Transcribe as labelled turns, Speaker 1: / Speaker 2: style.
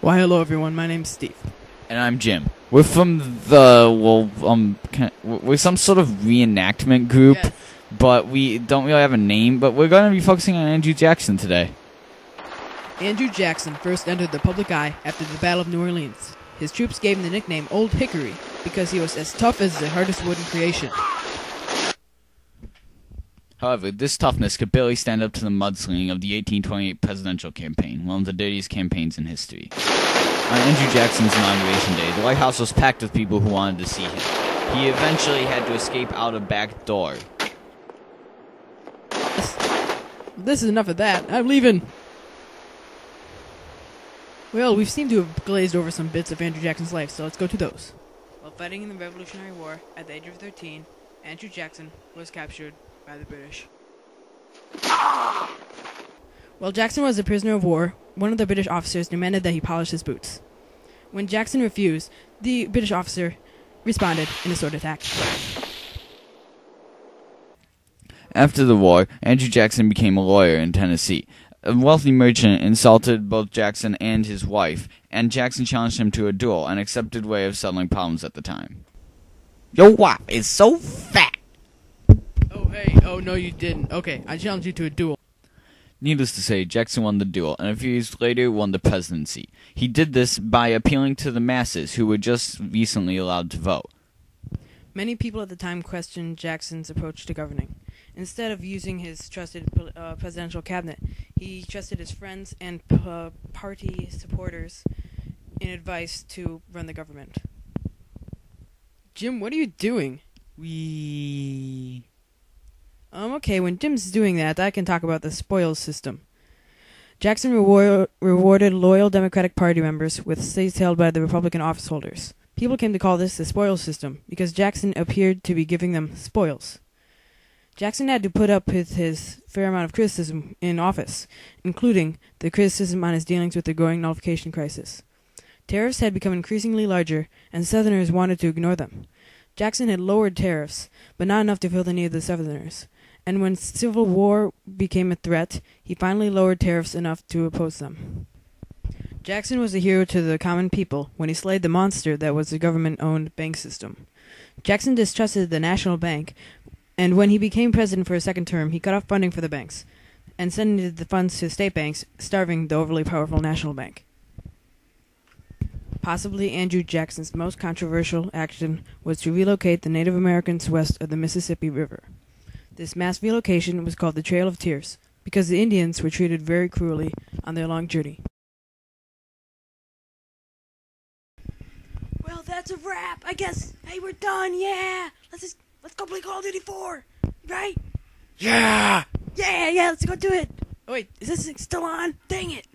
Speaker 1: Why, hello everyone, my name's Steve.
Speaker 2: And I'm Jim. We're from we're some sort of reenactment group,
Speaker 1: Yes.
Speaker 2: but we don't really have a name, but we're going to be focusing on Andrew Jackson today.
Speaker 1: Andrew Jackson first entered the public eye after the Battle of New Orleans. His troops gave him the nickname Old Hickory because he was as tough as the hardest wood in creation.
Speaker 2: However, this toughness could barely stand up to the mudslinging of the 1828 presidential campaign, one of the dirtiest campaigns in history. On Andrew Jackson's inauguration day, the White House was packed with people who wanted to see him. He eventually had to escape out a back door.
Speaker 1: This is enough of that. I'm leaving. Well, we seem to have glazed over some bits of Andrew Jackson's life, so let's go to those. While fighting in the Revolutionary War at the age of 13, Andrew Jackson was captured by the British. While Jackson was a prisoner of war, one of the British officers demanded that he polish his boots. When Jackson refused, the British officer responded in a sword attack.
Speaker 2: After the war, Andrew Jackson became a lawyer in Tennessee. A wealthy merchant insulted both Jackson and his wife, and Jackson challenged him to a duel, an accepted way of settling problems at the time. Your wife is so fat!
Speaker 1: Oh, hey. Oh, no, you didn't. Okay, I challenge you to a duel.
Speaker 2: Needless to say, Jackson won the duel, and a few years later won the presidency. He did this by appealing to the masses, who were just recently allowed to vote.
Speaker 1: Many people at the time questioned Jackson's approach to governing. Instead of using his trusted presidential cabinet, he trusted his friends and party supporters in advice to run the government. Jim, what are you doing? Okay, when Jim's doing that, I can talk about the spoils system. Jackson rewarded loyal Democratic Party members with seats held by the Republican office holders. People came to call this the spoils system because Jackson appeared to be giving them spoils. Jackson had to put up with his fair amount of criticism in office, including the criticism on his dealings with the growing nullification crisis. Tariffs had become increasingly larger, and Southerners wanted to ignore them. Jackson had lowered tariffs, but not enough to fill the need of the Southerners. And when civil war became a threat, he finally lowered tariffs enough to oppose them. Jackson was a hero to the common people when he slayed the monster that was the government-owned bank system. Jackson distrusted the National Bank, and when he became president for a second term, he cut off funding for the banks and sent the funds to state banks, starving the overly powerful National Bank. Possibly Andrew Jackson's most controversial action was to relocate the Native Americans west of the Mississippi River. This mass relocation was called the Trail of Tears because the Indians were treated very cruelly on their long journey. Well, that's a wrap. I guess. Hey, we're done. Yeah. Let's go play Call of Duty 4. Right?
Speaker 2: Yeah!
Speaker 1: Yeah. Let's go do it. Oh, wait, is this thing still on? Dang it.